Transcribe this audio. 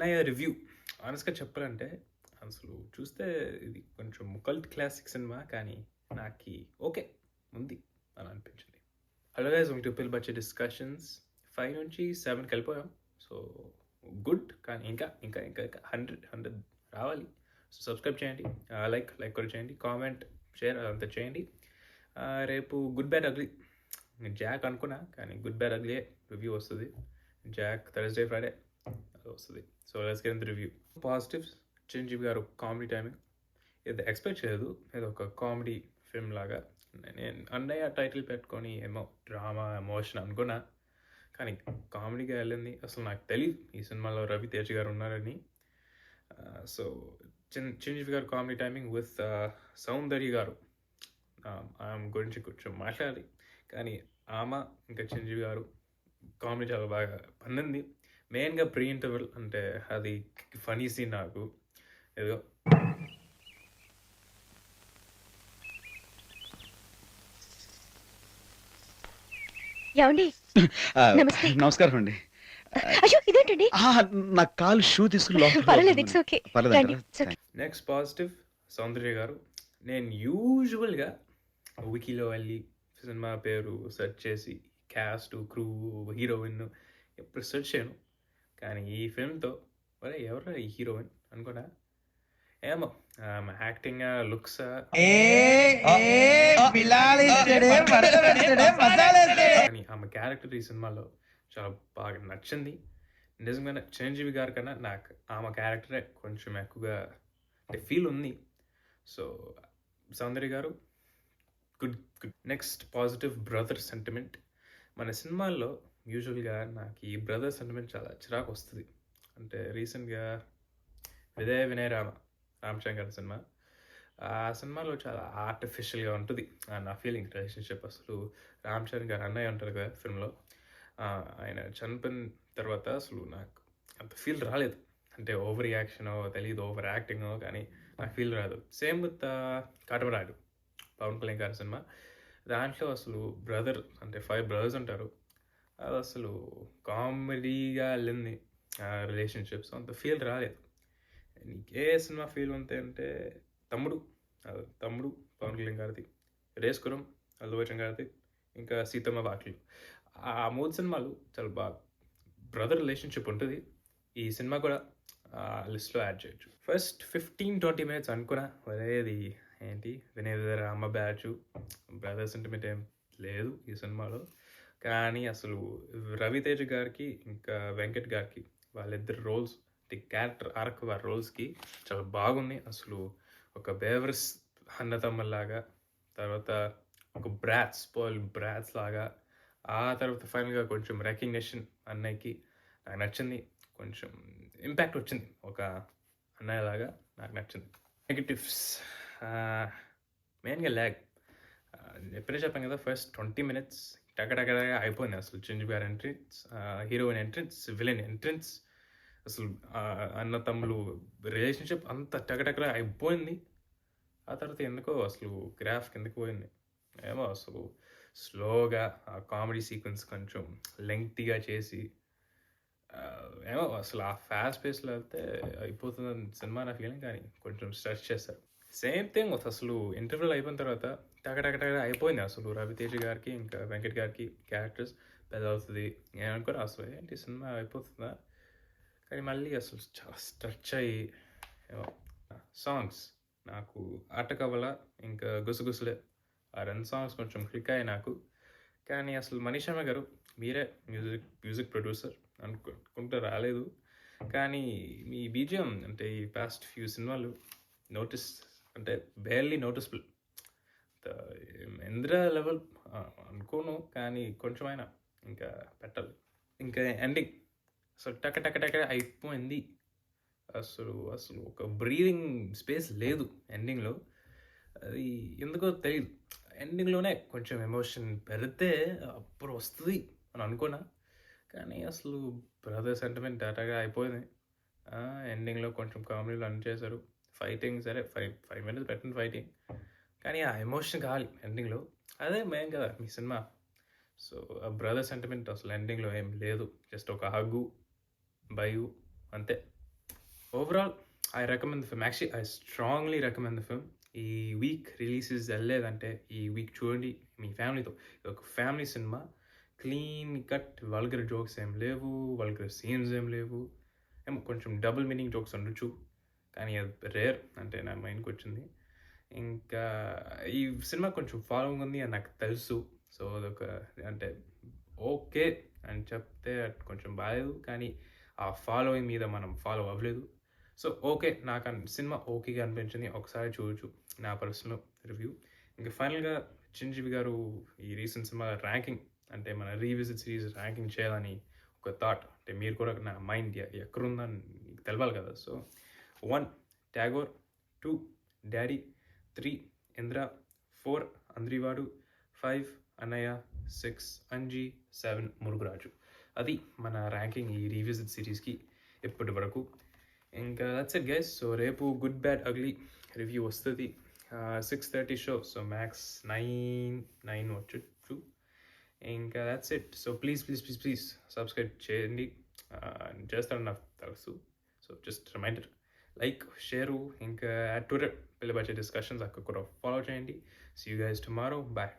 నా రివ్యూ ఆనెస్ట్‌గా చెప్పాలంటే అసలు చూస్తే ఇది కొంచెం కల్ట్ క్లాసిక్ సినిమా. కానీ నాకి ఓకే. ఉంది అని అనిపించింది. అదర్‌వైజ్ వెల్కమ్ టు పిల్ బడ్జెట్ డిస్కషన్స్. 5 నుంచి 7కి వెళ్ళిపోయాం. So good. కానీ ఇంకా 100 రావాలి. సో సబ్స్క్రైబ్ చేయండి. లైక్ కూడా చేయండి. కామెంట్, షేర్ అదంతా చేయండి. రేపు గుడ్ బ్యాడ్ అగ్లీ నేను జాక్ అనుకున్నా, కానీ గుడ్ బ్యాడ్ అగ్లీయే రివ్యూ వస్తుంది. జాక్ థర్స్డే ఫ్రైడే వస్తుంది. So let's get in the review. Positives: Chiranjeevi గారు కామెడీ టైమింగ్ ఇది ఎక్స్పెక్ట్ చేయలేదు. ఏదో ఒక కామెడీ ఫిల్మ్ లాగా. నేను అన్నయ్య టైటిల్ పెట్టుకొని ఏమో డ్రామా ఎమోషన్ అనుకున్నా, కానీ కామెడీగా వెళ్ళింది. అసలు నాకు తెలియదు ఈ సినిమాలో రవితేజ గారు ఉన్నారని. సో చిరంజీవి గారు కామెడీ టైమింగ్ విత్ సౌందర్య గారు ఆమె గురించి కొంచెం మాట్లాడాలి, కానీ ఆమె ఇంకా చిరంజీవి గారు కామెడీ చాలా బాగా పండింది. మెయిన్గా ప్రీ ఇంటర్వెల్ అంటే అది ఫనీ సీన్. నాకు ఏదో ఏమండి? నమస్తే. నమస్కారం అండి. అయ్యో, ఇదేంటండి? నా కాలు షూ తీసుకుని పర్వాలేదు, ఇట్స్ ఓకే. రండి, ఇట్స్ ఓకే. నెక్స్ట్ పాజిటివ్ సౌందర్య గారు. నేను యూజువల్గా వికీలో వెళ్ళి సినిమా పేరు సెర్చ్ చేసి క్యాస్ట్, క్రూ, హీరోయిన్ ఎప్పుడు సెర్చ్ చేయను. కానీ ఈ ఫిల్మ్తో మరి ఎవరు ఈ హీరోయిన్ అనుకున్నా. ఏమో యాక్టింగ్, లుక్స్, కానీ ఆమె క్యారెక్టర్ ఈ సినిమాలో చాలా బాగా నచ్చింది. నిజంగానే చిరంజీవి గారి కన్నా నాకు ఆమె క్యారెక్టరే కొంచెం ఎక్కువగా అంటే ఫీల్ ఉంది. సో సౌందర్య గారు good. Next positive brother sentiment. మన సినిమాల్లో యూజువల్గా నాకు ఈ బ్రదర్ సెంటిమెంట్ చాలా చిరాకు వస్తుంది. అంటే రీసెంట్గా వినయ రామచంద్ర గారి సినిమా, ఆ సినిమాలో చాలా ఆర్టిఫిషియల్గా ఉంటుంది నా ఫీలింగ్ రిలేషన్షిప్. అసలు రామచరణ్ గారు అన్నయ్య ఉంటారు కదా ఫిల్మ్లో, ఆయన చనిపోయిన తర్వాత అసలు నాకు అంత ఫీల్ రాలేదు. అంటే ఓవర్ రియాక్షనో తెలియదు, ఓవర్ యాక్టింగో, కానీ నాకు ఫీల్ రాదు. సేమ్ విత్ కాటమరాయుడు, పవన్ కళ్యాణ్ గారి సినిమా. దాంట్లో అసలు బ్రదర్ అంటే 5 బ్రదర్స్ ఉంటారు. అది అసలు కామెడీగా వెళ్ళింది రిలేషన్షిప్స్. అంత ఫీల్ రాలేదు. ఏ సినిమా ఫీల్ ఉంది అంటే తమ్ముడు పవన్ కళ్యాణ్ గారిది, రేస్కురం అల్లు అర్జున్ గారిది, ఇంకా సీతమ్మ వాకిలు. ఆ 3 సినిమాలు చాలా బాగా బ్రదర్ రిలేషన్షిప్ ఉంటుంది. ఈ సినిమా కూడా లిస్ట్లో యాడ్ చేయొచ్చు. ఫస్ట్ 15-20 మినిట్స్ అనుకున్నా అదేది ఏంటి వినయ అమ్మ బ్యాచు, బ్రదర్ సెంటిమెంట్ ఏం లేదు ఈ సినిమాలో. కానీ అసలు రవితేజ గారికి ఇంకా వెంకట్ గారికి వాళ్ళిద్దరు రోల్స్, ది క్యారెక్టర్ ఆర్క్ వారి రోల్స్కి చాలా బాగుంది. అసలు ఒక బేవర్స్ అన్నతమ్మలాగా, తర్వాత ఒక స్పాయిల్ బ్రాట్స్ లాగా, ఆ తర్వాత ఫైనల్గా కొంచెం రికగ్నిషన్ అన్నయ్యకి నాకు నచ్చింది. కొంచెం ఇంపాక్ట్ వచ్చింది ఒక అన్నయ్య లాగా, నాకు నచ్చింది. నెగటివ్స్ మెయిన్గా ల్యాగ్. ఎప్పుడే చెప్పాను కదా, ఫస్ట్ 20 మినిట్స్ టకటకగా అయిపోయింది. అసలు చిరంజీవి గారి entrance, heroine entrance, villain entrance, అసలు అన్న తమ్ముడు రిలేషన్షిప్ అంత టకటకగా అయిపోయింది. ఆ తర్వాత ఎందుకో అసలు గ్రాఫ్ కిందకి పోయింది. ఏమో అసలు స్లోగా ఆ కామెడీ సీక్వెన్స్ కొంచెం లెంగ్తీగా చేసి, ఏమో అసలు ఆ ఫాస్ట్ పేస్లో వెళ్తే అయిపోతుందని సినిమా నా ఫీలింగ్, కానీ కొంచెం స్ట్రెచ్ చేస్తారు. సేమ్ థింగ్ అసలు ఇంటర్వ్యూలు అయిపోయిన తర్వాత టకటకటగా అయిపోయింది. అసలు రవితేజ గారికి ఇంకా వెంకట్ గారికి క్యారెక్టర్స్ పెద్ద అవుతుంది. నేను అనుకున్నా అసలు ఏంటి సినిమా అయిపోతుందా, కానీ మళ్ళీ అసలు చాలా స్ట్రెచ్ అయ్యి. సాంగ్స్ నాకు ఆటకవల ఇంకా గుసగుసలే, ఆ 2 సాంగ్స్ కొంచెం క్లిక్ అయ్యాయి నాకు. కానీ అసలు మనీష్ శర్మ గారు మీరే మ్యూజిక్ ప్రొడ్యూసర్ అనుకుంటే రాలేదు, కానీ మీ బీజిఎం అంటే ఈ పాస్ట్ ఫ్యూ సినిమాలు నోటీస్ అంటే బేర్లీ నోటిసబుల్. ఇంద్ర లెవెల్ అనుకోను, కానీ కొంచెమైనా ఇంకా పెట్టాలి. ఇంకా ఎండింగ్ అసలు టక అయిపోయింది. అసలు ఒక బ్రీదింగ్ స్పేస్ లేదు ఎండింగ్లో. అది ఎందుకో తెలియదు. ఎండింగ్లోనే కొంచెం ఎమోషన్ పెడితే అప్పుడు వస్తుంది అని అనుకున్నా, కానీ అసలు బ్రదర్ సెంటిమెంట్ డేటాగా అయిపోయింది. ఎండింగ్లో కొంచెం కామెడీలో అన్ని చేశారు. ఫైటింగ్ సరే 5 మినిట్స్ పెట్టిన ఫైటింగ్, కానీ ఆ ఎమోషన్ కావాలి ఎండింగ్లో. అదే మెయిన్ కదా మీ సినిమా. సో ఆ బ్రదర్ సెంటిమెంట్ అసలు ఎండింగ్లో ఏం లేదు. జస్ట్ ఒక హగ్గు, బయు అంతే. Overall I recommend the film. Actually I strongly recommend the film. ఈ వీక్ రిలీజెస్ వెళ్ళలేదంటే ఈ వీక్ చూడండి మీ ఫ్యామిలీతో. ఇది ఒక family cinema. Clean cut, vulgar jokes ఏం లేవు, వల్గర్ సీన్స్ ఏం లేవు. ఏమో కొంచెం డబుల్ మీనింగ్ జోక్స్ ఉండొచ్చు, కానీ అది రేర్ అంటే నా మైండ్కి వచ్చింది. ఇంకా ఈ సినిమా కొంచెం ఫాలోయింగ్ ఉంది అని నాకు తెలుసు. సో అదొక అంటే ఓకే అని చెప్తే అది కొంచెం బాగాలేదు, కానీ ఆ ఫాలోయింగ్ మీద మనం ఫాలో అవ్వలేదు. సో ఓకే, నాకు సినిమా ఓకేగా అనిపించింది, ఒకసారి చూడొచ్చు, నా పర్సనల్ రివ్యూ. ఇంకా ఫైనల్గా చిరంజీవి గారు ఈ రీసెంట్ సినిమా ర్యాంకింగ్ అంటే మన రీవిజిట్ సిరీస్ ర్యాంకింగ్ చేయాలని ఒక థాట్. అంటే మీరు కూడా నా మైండ్ ఎక్కడుందని మీకు తెలవాలి కదా. సో 1 ట్యాగోర్, 2 డాడీ, 3 ఇంద్ర, 4 అంద్రివాడు, 5 అన్నయ్య, 6 అంజీ, 7 మురుగురాజు. అది మన ర్యాంకింగ్ ఈ రీవిజిట్ సిరీస్కి ఇప్పటి వరకు. ఇంకా దట్స్ ఇట్ గైస్. సో రేపు గుడ్ బ్యాడ్ అగ్లీ రివ్యూ వస్తుంది 6:30 షో. సో మ్యాక్స్ 9 వచ్చచ్చు. ఇంకా that's it. So please subscribe చేయండి. చేస్తాను నాకు తెలుసు. So just reminder, like, share, ఇంకా ట్విట్టర్ పిల్లబచ్చే డిస్కషన్స్ అక్కడ కూడా ఫాలో చేయండి. See you guys tomorrow. Bye.